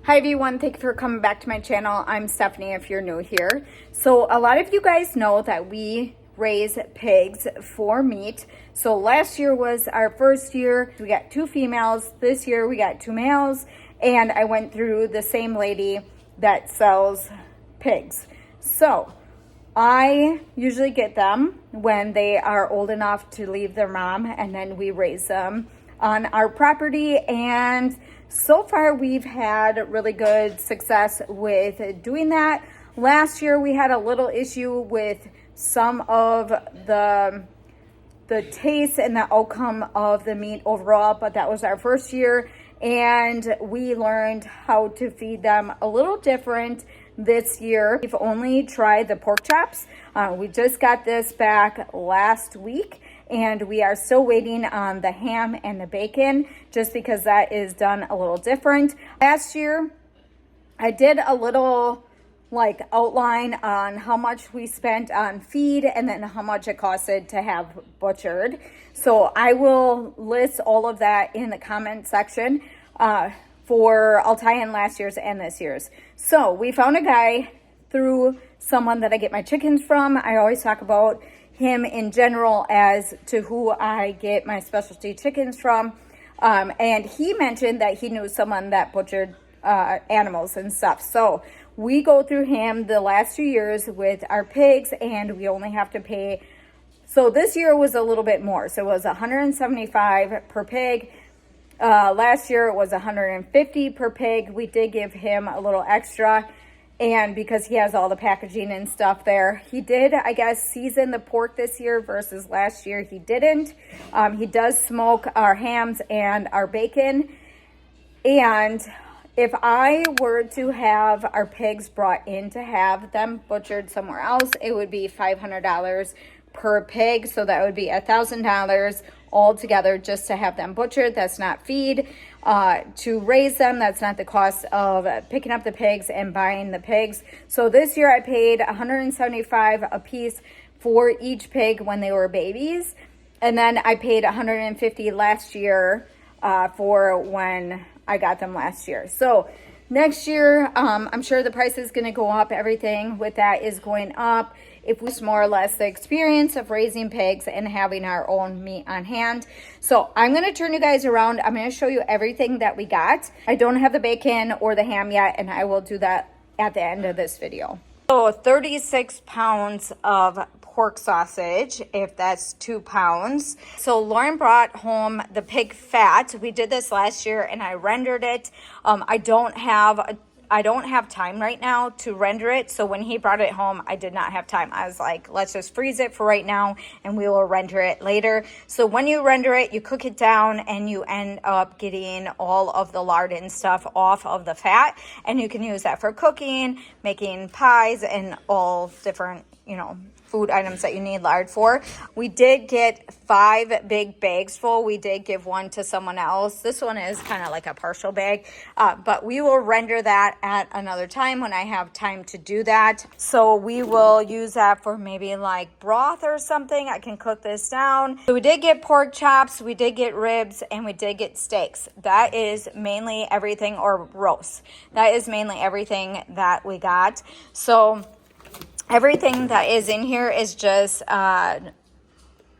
Hi everyone, thank you for coming back to my channel. I'm Stephanie if you're new here. So a lot of you guys know that we raise pigs for meat. So last year was our first year. We got 2 females. This year we got 2 males. And I went through the same lady that sells pigs. So I usually get them when they are old enough to leave their mom, and then we raise them on our property. And so far we've had really good success with doing that. Last year we had a little issue with some of the taste and the outcome of the meat overall, but that was our first year and we learned how to feed them a little different this year. We've only tried the pork chops. We just got this back last week and we are still waiting on the ham and the bacon just because that is done a little different. Last year, I did a little outline on how much we spent on feed and then how much it costed to have butchered. So I will list all of that in the comment section I'll tie in last year's and this year's. So we found a guy through someone that I get my chickens from. I always talk about him in general as to who I get my specialty chickens from. And he mentioned that he knew someone that butchered animals and stuff. So we go through him the last 2 years with our pigs and we only have to pay. So this year was a little bit more. So it was $175 per pig. Last year it was $150 per pig. We did give him a little extra, and because he has all the packaging and stuff there. He did, I guess, season the pork this year versus last year he didn't. He does smoke our hams and our bacon. And if I were to have our pigs brought in to have them butchered somewhere else, it would be $500 per pig. So that would be $1,000 altogether just to have them butchered. That's not feed. To raise them, that's not the cost of picking up the pigs and buying the pigs. So this year I paid $175 a piece for each pig when they were babies. And then I paid $150 last year for when I got them last year. So next year, I'm sure the price is going to go up. Everything with that is going up. If we more or less the experience of raising pigs and having our own meat on hand. So I'm going to turn you guys around. I'm going to show you everything that we got. I don't have the bacon or the ham yet, and I will do that at the end of this video. So 36 pounds of pork sausage, if that's 2 pounds. So Lauren brought home the pig fat. We did this last year and I rendered it. I don't have time right now to render it. So when he brought it home, I did not have time. I was like, let's just freeze it for right now and we will render it later. So when you render it, you cook it down and you end up getting all of the lard and stuff off of the fat. And you can use that for cooking, making pies, and all different, food items that you need lard for. We did get 5 big bags full. We did give one to someone else. This one is kind of like a partial bag, but we will render that at another time when I have time to do that. So we will use that for maybe like broth or something. I can cook this down. So we did get pork chops, we did get ribs, and we did get steaks. That is mainly everything, or roast. That is mainly everything that we got. So everything that is in here is just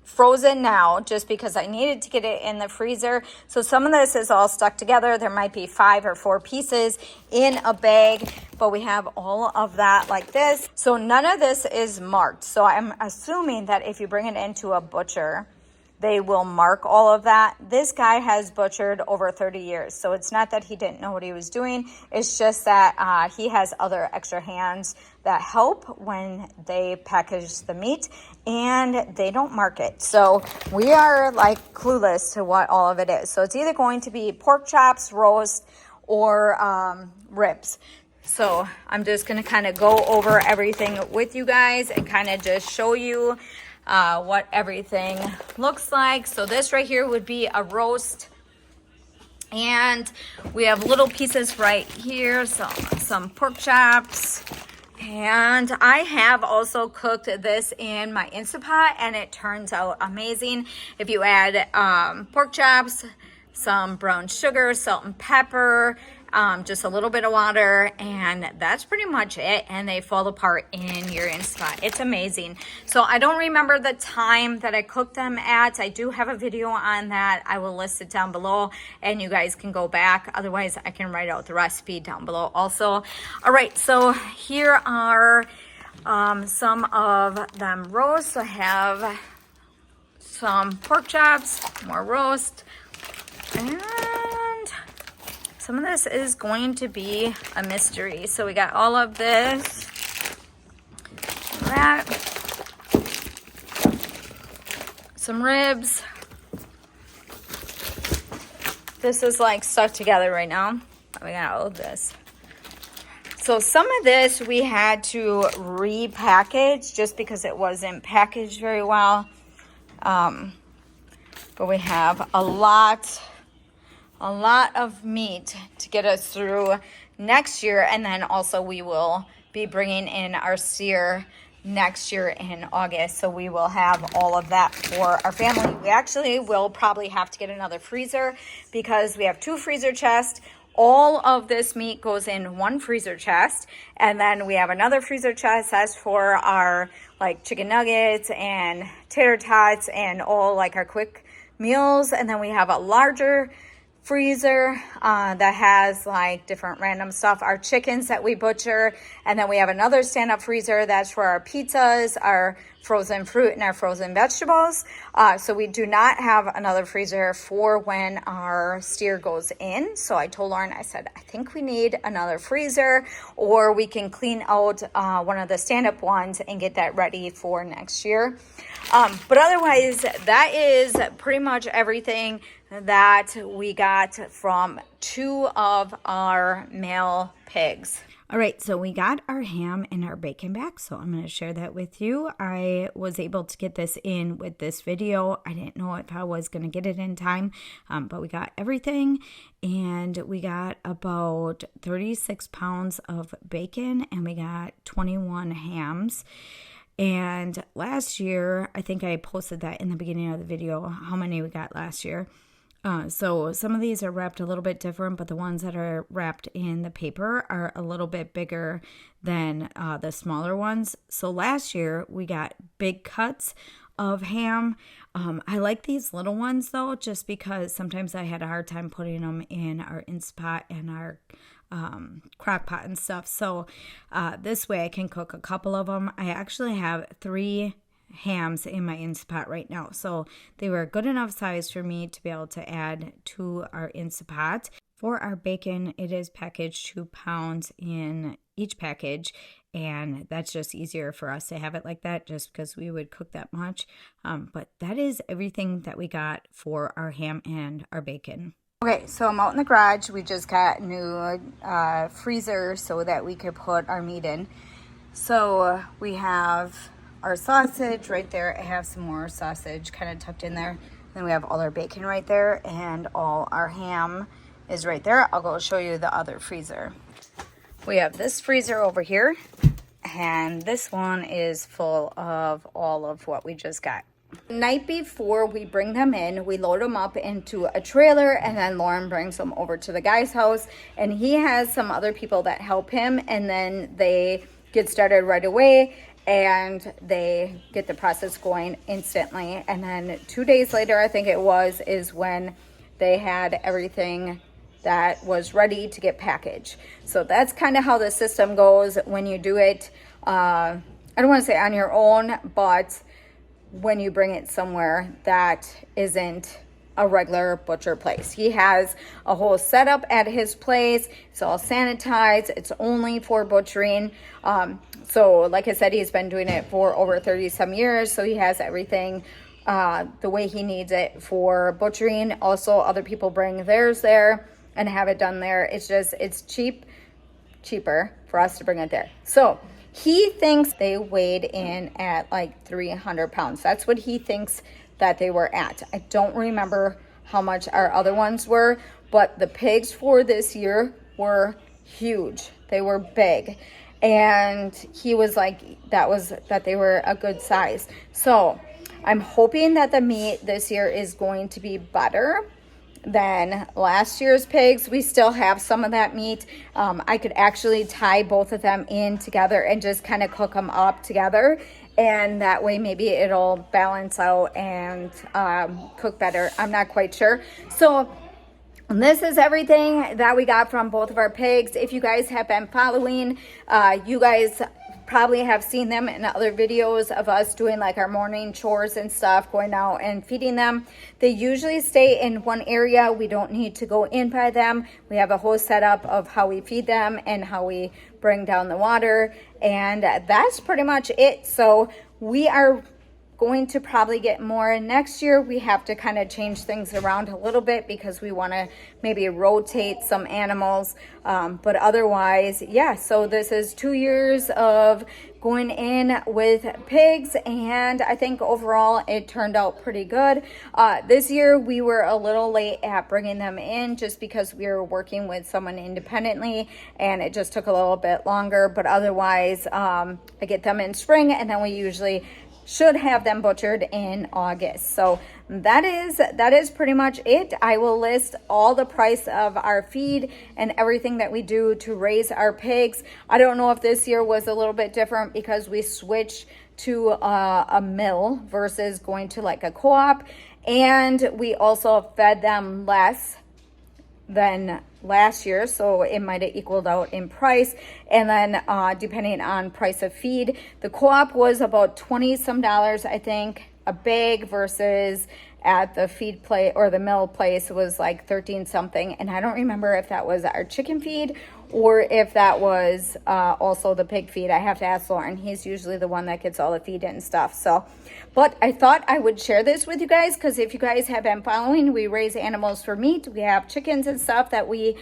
frozen now, just because I needed to get it in the freezer. So some of this is all stuck together. There might be 5 or 4 pieces in a bag, but we have all of that like this. So none of this is marked. So I'm assuming that if you bring it into a butcher, they will mark all of that. This guy has butchered over 30 years. So it's not that he didn't know what he was doing. It's just that he has other extra hands that help when they package the meat, and they don't mark it. So we are like clueless to what all of it is. So it's either going to be pork chops, roast, or ribs. So I'm just going to kind of go over everything with you guys and kind of just show you what everything looks like. So this right here would be a roast, and we have little pieces right here, some pork chops, and I have also cooked this in my Instapot and it turns out amazing. If you add pork chops, some brown sugar, salt and pepper, just a little bit of water, and that's pretty much it. And they fall apart in your Instant. It's amazing. So I don't remember the time that I cooked them at. I do have a video on that. I will list it down below, and you guys can go back. Otherwise, I can write out the recipe down below also. All right, so here are some of them roasts. I have some pork chops, more roast, and some of this is going to be a mystery. So we got all of this, that, some ribs. This is like stuck together right now. We got all of this. So some of this we had to repackage just because it wasn't packaged very well. But we have a lot of meat to get us through next year, and then also we will be bringing in our steer next year in August, so we will have all of that for our family. We actually will probably have to get another freezer because we have 2 freezer chests. All of this meat goes in 1 freezer chest, and then we have another freezer chest that's for our like chicken nuggets and tater tots and all like our quick meals. And then we have a larger freezer that has like different random stuff, our chickens that we butcher. And then we have another stand-up freezer that's for our pizzas, our frozen fruit, and our frozen vegetables. So we do not have another freezer for when our steer goes in. So I told Lauren, I said, I think we need another freezer, or we can clean out one of the stand-up ones and get that ready for next year. But otherwise, that is pretty much everything that we got from 2 of our male pigs. All right, so we got our ham and our bacon back, so I'm going to share that with you. I was able to get this in with this video. I didn't know if I was going to get it in time, but we got everything, and we got about 36 pounds of bacon, and we got 21 hams. And last year, I think I posted that in the beginning of the video, how many we got last year. So some of these are wrapped a little bit different, but the ones that are wrapped in the paper are a little bit bigger than the smaller ones. So last year we got big cuts of ham. I like these little ones though, just because sometimes I had a hard time putting them in our Instant Pot and our crock pot and stuff. So this way I can cook a couple of them. I actually have 3 hams in my Instant Pot right now, so they were a good enough size for me to be able to add to our Instant Pot. For our bacon, it is packaged 2 pounds in each package, and that's just easier for us to have it like that just because we would cook that much. But that is everything that we got for our ham and our bacon. Okay, so I'm out in the garage. We just got new freezer so that we could put our meat in. So we have our sausage right there. I have some more sausage kind of tucked in there. Then we have all our bacon right there, and all our ham is right there. I'll go show you the other freezer. We have this freezer over here, and this one is full of all of what we just got. The night before we bring them in, we load them up into a trailer, and then Lauren brings them over to the guy's house, and he has some other people that help him, and then they get started right away, and they get the process going instantly. And then 2 days later, I think it was, is when they had everything that was ready to get packaged. So that's kind of how the system goes when you do it. I don't want to say on your own, but when you bring it somewhere that isn't a regular butcher place. He has a whole setup at his place. It's all sanitized. It's only for butchering. So like I said, he's been doing it for over 30 some years. So he has everything the way he needs it for butchering. Also, other people bring theirs there and have it done there. It's just, it's cheaper for us to bring it there. So he thinks they weighed in at like 300 pounds. That's what he thinks that they were at. I don't remember how much our other ones were, but the pigs for this year were huge. They were big. And he was like, that they were a good size. So I'm hoping that the meat this year is going to be better than last year's pigs. We still have some of that meat. I could actually tie both of them in together and just kind of cook them up together, and that way maybe it'll balance out and cook better. I'm not quite sure. So this is everything that we got from both of our pigs. If you guys have been following, you guys probably have seen them in other videos of us doing like our morning chores and stuff, going out and feeding them. They usually stay in one area. We don't need to go in by them. We have a whole setup of how we feed them and how we bring down the water, and that's pretty much it. So we are going to probably get more next year. We have to kind of change things around a little bit because we want to maybe rotate some animals, but otherwise, yeah. So this is 2 years of going in with pigs, and I think overall it turned out pretty good. This year we were a little late at bringing them in just because we were working with someone independently, and it just took a little bit longer, but otherwise I get them in spring, and then we usually should have them butchered in August. So that is pretty much it. I will list all the price of our feed and everything that we do to raise our pigs. I don't know if this year was a little bit different because we switched to a mill versus going to like a co-op, and we also fed them less than last year, so it might have equaled out in price. And then depending on price of feed, the co-op was about 20 some dollars, I think, a bag, versus at the feed play or the mill place was like 13 something. And I don't remember if that was our chicken feed or if that was also the pig feed. I have to ask Lauren. He's usually the one that gets all the feed and stuff. So, but I thought I would share this with you guys because if you guys have been following, we raise animals for meat. We have chickens and stuff that we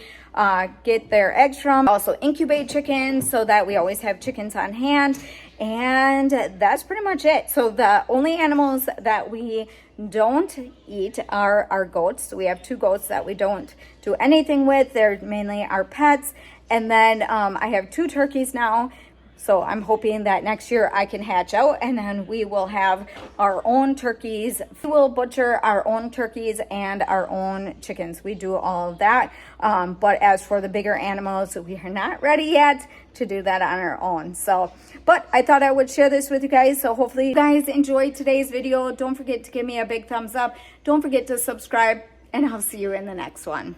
get their eggs from. Also incubate chickens so that we always have chickens on hand. And that's pretty much it. So the only animals that we don't eat are our goats. We have 2 goats that we don't do anything with. They're mainly our pets. And then I have 2 turkeys now. So I'm hoping that next year I can hatch out and then we will have our own turkeys. We will butcher our own turkeys and our own chickens. We do all of that. But as for the bigger animals, we are not ready yet to do that on our own. So, but I thought I would share this with you guys. So hopefully you guys enjoyed today's video. Don't forget to give me a big thumbs up. Don't forget to subscribe, and I'll see you in the next one.